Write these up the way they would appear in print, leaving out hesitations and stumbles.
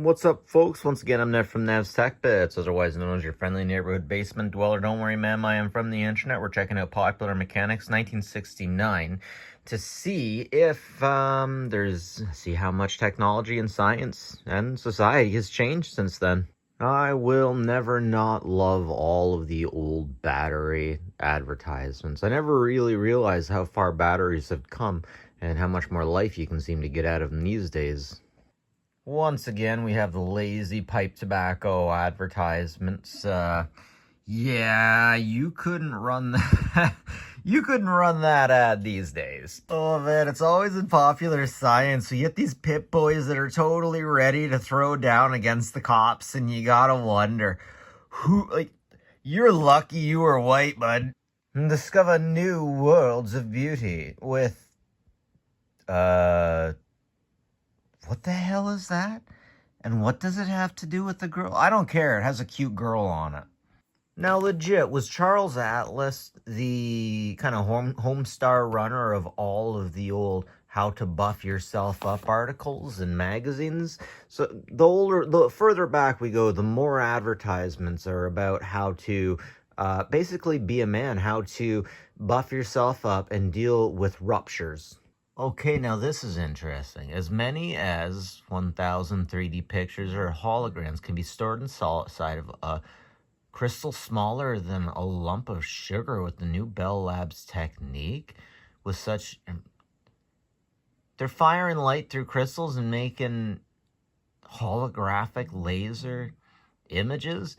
What's up, folks? Once again, I'm Ned from Nev's Tech Bits, otherwise known as your friendly neighborhood basement dweller. Don't worry, ma'am, I am from the internet. We're checking out Popular Mechanics 1969 to see if see how much technology and science and society has changed since then. I will never not love all of the old battery advertisements. I never really realized how far batteries have come and how much more life you can seem to get out of them these days. Once again, we have the lazy pipe tobacco advertisements. Yeah, you couldn't run that. You couldn't run that ad these days. Oh man, it's always in Popular Science. We get these pit boys that are totally ready to throw down against the cops, and you gotta wonder you're lucky you were white, bud. And discover new worlds of beauty with, what the hell is that? And what does it have to do with the girl? I don't care. It has a cute girl on it. Now, legit, was Charles Atlas the kind of homestar runner of all of the old how to buff yourself up articles and magazines? So the further back we go, the more advertisements are about how to basically be a man, how to buff yourself up and deal with ruptures. Okay, now this is interesting. As many as 1,000 3D pictures or holograms can be stored inside of a crystal smaller than a lump of sugar with the new Bell Labs technique. With such... They're firing light through crystals and making holographic laser images.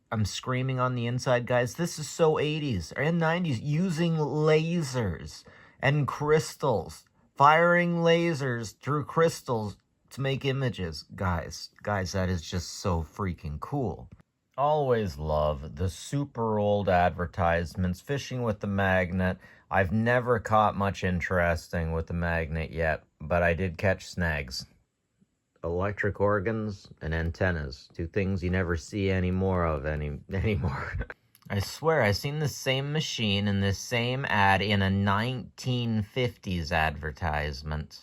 I'm screaming on the inside, guys. This is so 80s and 90s, using lasers and crystals, firing lasers through crystals to make images. Guys, that is just so freaking cool. Always love the super old advertisements. Fishing with the magnet. I've never caught much interesting with the magnet yet, but I did catch snags. Electric organs and antennas, two things you never see any more of anymore. I swear, I seen the same machine in this same ad in a 1950s advertisement.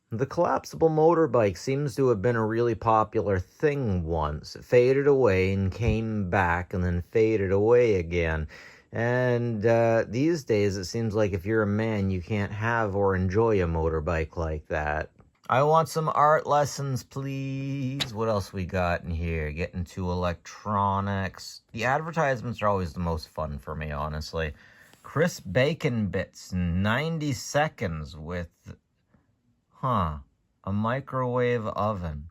The collapsible motorbike seems to have been a really popular thing once. It faded away and came back and then faded away again. And these days, it seems like if you're a man, you can't have or enjoy a motorbike like that. I want some art lessons, please. What else we got in here? Getting to electronics. The advertisements are always the most fun for me, honestly. Crisp bacon bits in 90 seconds with, a microwave oven.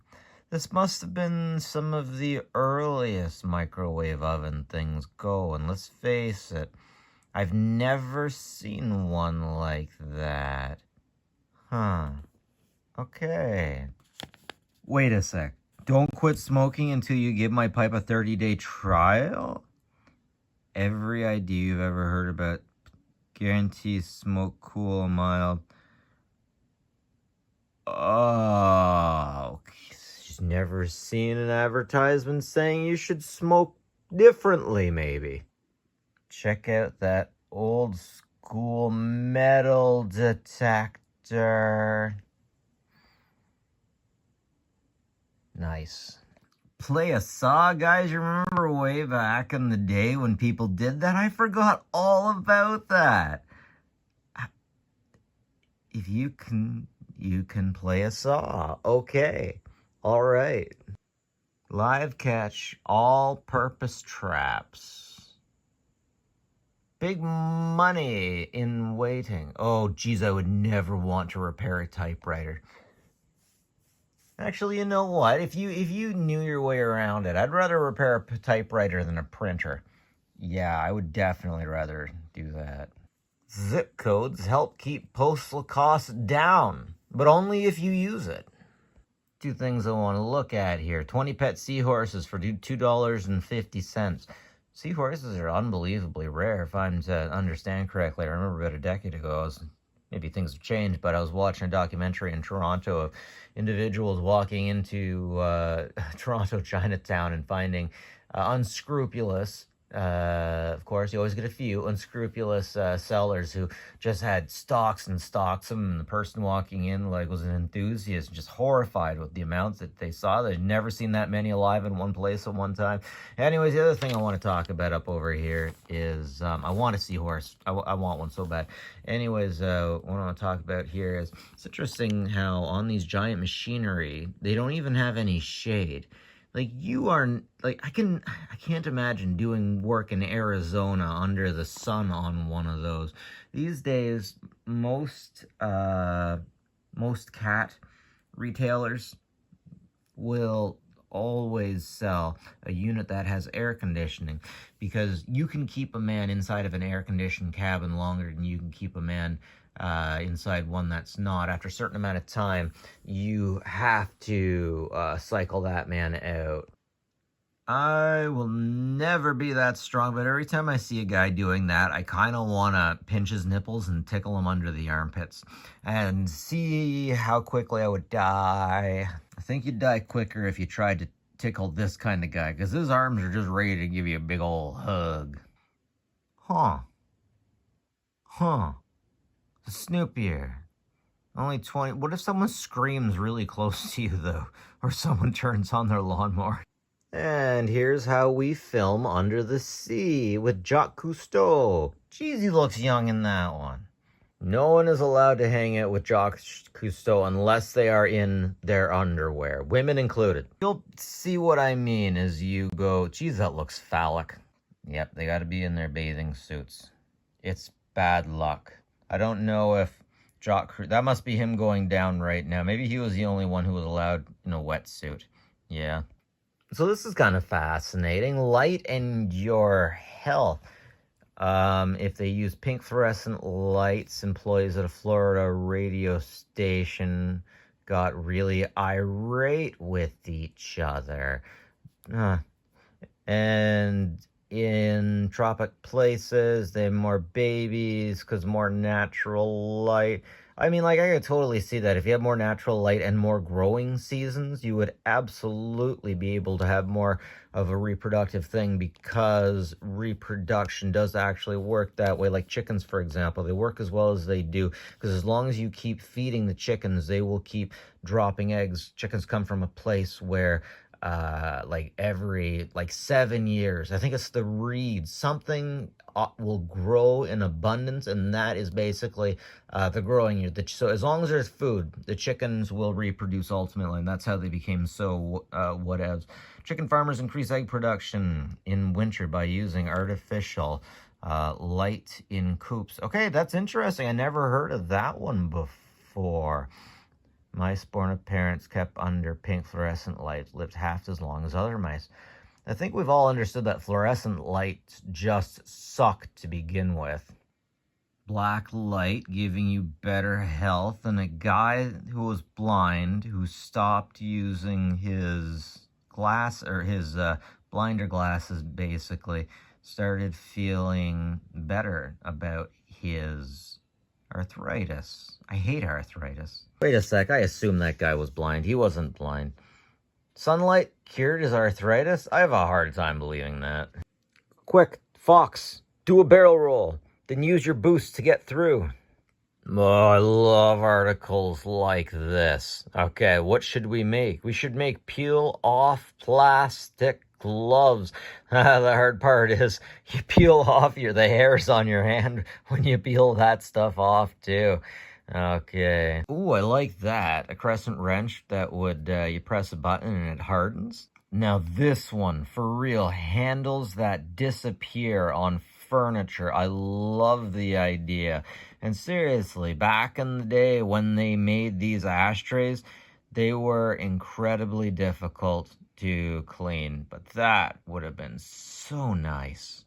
This must have been some of the earliest microwave oven things going. Let's face it, I've never seen one like that. Okay. Wait a sec. Don't quit smoking until you give my pipe a 30-day trial? Every idea you've ever heard about guarantees smoke cool, mild. Oh, she's never seen an advertisement saying you should smoke differently, maybe. Check out that old school metal detector. Nice. Play a saw, guys? You remember way back in the day when people did that? I forgot all about that. If you can play a saw. Okay. All right. Live catch, all-purpose traps. Big money in waiting. Oh, geez, I would never want to repair a typewriter. Actually, you know what? If you knew your way around it, I'd rather repair a typewriter than a printer. Yeah, I would definitely rather do that. Zip codes help keep postal costs down, but only if you use it. Two things I want to look at here. 20 pet seahorses for $2.50. Seahorses are unbelievably rare, if I'm to understand correctly. I remember about a decade ago, maybe things have changed, but I was watching a documentary in Toronto of individuals walking into Toronto Chinatown and finding unscrupulous Of course, you always get a few unscrupulous sellers who just had stocks and stocks of them. And the person walking in like was an enthusiast, just horrified with the amounts that they saw. They'd never seen that many alive in one place at one time. Anyways, the other thing I want to talk about up over here is I want a seahorse. I want one so bad. Anyways, what I want to talk about here is it's interesting how on these giant machinery, they don't even have any shade. Like you are like I can't imagine doing work in Arizona under the sun on one of those. These days, most cat retailers will always sell a unit that has air conditioning, because you can keep a man inside of an air conditioned cabin longer than you can keep a man inside one that's not. After a certain amount of time, you have to cycle that man out. I will never be that strong, but every time I see a guy doing that, I kind of want to pinch his nipples and tickle him under the armpits and see how quickly I would die. I think you'd die quicker if you tried to tickle this kind of guy, because his arms are just ready to give you a big old hug. Huh. Snoopy here. Only 20. What if someone screams really close to you, though? Or someone turns on their lawnmower? And here's how we film Under the Sea with Jacques Cousteau. Jeez, he looks young in that one. No one is allowed to hang out with Jacques Cousteau unless they are in their underwear, women included. You'll see what I mean as you go, geez, that looks phallic. Yep, they got to be in their bathing suits. It's bad luck. I don't know if that must be him going down right now. Maybe he was the only one who was allowed in a wetsuit. Yeah. So this is kind of fascinating. Light and your health. If they use pink fluorescent lights, employees at a Florida radio station got really irate with each other. And in tropic places, they have more babies because more natural light. I mean, like, I could totally see that. If you have more natural light and more growing seasons, you would absolutely be able to have more of a reproductive thing, because reproduction does actually work that way. Like chickens, for example, they work as well as they do, because as long as you keep feeding the chickens, they will keep dropping eggs. Chickens come from a place where every 7 years, I think it's the reeds, something will grow in abundance, and that is basically the growing year. So as long as there's food, the chickens will reproduce ultimately, and that's how they became so whatevs. Chicken farmers increase egg production in winter by using artificial light in coops. Okay, that's interesting. I never heard of that one before. Mice born of parents kept under pink fluorescent lights lived half as long as other mice. I think we've all understood that fluorescent lights just suck to begin with. Black light giving you better health, and a guy who was blind who stopped using his blinder glasses, basically started feeling better about his arthritis. I hate arthritis. Wait a sec, I assume that guy was blind. He wasn't blind. Sunlight cured his arthritis? I have a hard time believing that. Quick, Fox, do a barrel roll, then use your boost to get through. Oh, I love articles like this. Okay, what should we make? We should make peel-off plastic gloves. The hard part is you peel off the hairs on your hand when you peel that stuff off too. Okay. Ooh, I like that. A crescent wrench that would, you press a button and it hardens. Now this one, for real, handles that disappear on furniture. I love the idea. And seriously, back in the day when they made these ashtrays, they were incredibly difficult to clean, but that would have been so nice.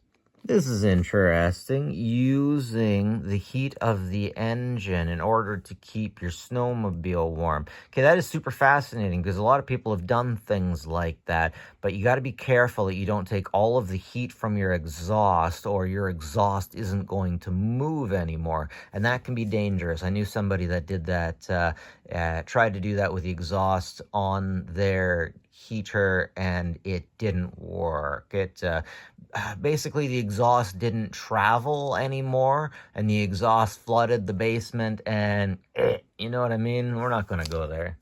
This is interesting. Using the heat of the engine in order to keep your snowmobile warm. Okay, that is super fascinating because a lot of people have done things like that, but you got to be careful that you don't take all of the heat from your exhaust or your exhaust isn't going to move anymore. And that can be dangerous. I knew somebody that did that, tried to do that with the exhaust on their heater and it didn't work. Basically the exhaust didn't travel anymore and the exhaust flooded the basement and you know what I mean? We're not going to go there.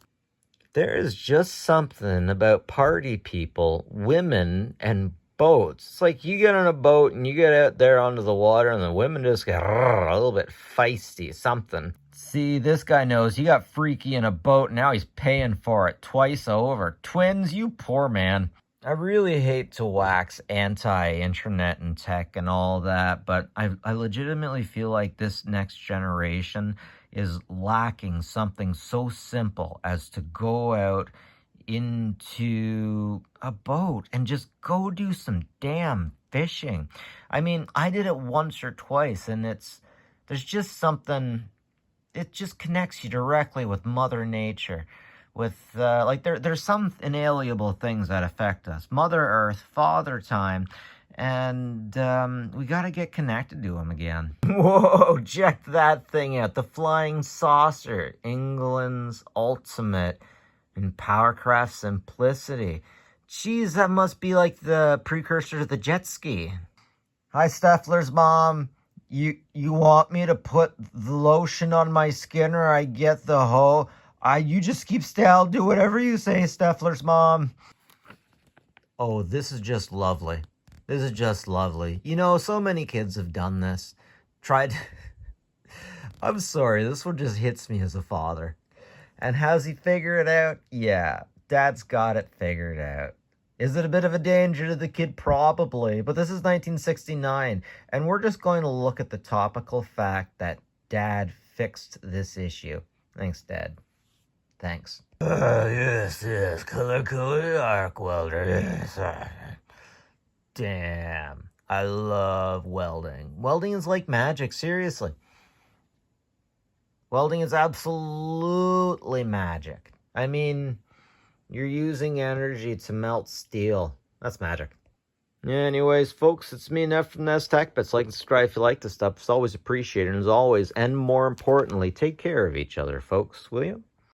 There is just something about party people, women, and boats. It's like you get on a boat and you get out there onto the water and the women just get a little bit feisty, something. See, this guy knows he got freaky in a boat. Now he's paying for it twice over. Twins, you poor man. I really hate to wax anti-internet and tech and all that, but I legitimately feel like this next generation is lacking something so simple as to go out into a boat and just go do some damn fishing. I mean, I did it once or twice, and there's just something, it just connects you directly with Mother Nature. With, like, there's some inalienable things that affect us. Mother Earth, Father Time, and we got to get connected to him again. Whoa, check that thing out. The Flying Saucer, England's ultimate in powercraft simplicity. Geez, that must be like the precursor to the jet ski. Hi, Steffler's mom. You want me to put the lotion on my skin or I get the hoe? You just keep still. I'll do whatever you say, Steffler's mom. Oh, this is just lovely. This is just lovely. You know, so many kids have done this. Tried. I'm sorry, this one just hits me as a father. And how's he figure it out? Yeah, Dad's got it figured out. Is it a bit of a danger to the kid? Probably. But this is 1969, and we're just going to look at the topical fact that Dad fixed this issue. Thanks, Dad. Thanks. Yes, color arc welder, yes. Damn, I love welding. Welding is like magic, seriously. Welding is absolutely magic. I mean, you're using energy to melt steel. That's magic. Anyways, folks, it's me, Neff from Nest Tech Bits. Like and subscribe if you like this stuff. It's always appreciated. And as always, and more importantly, take care of each other, folks, will you?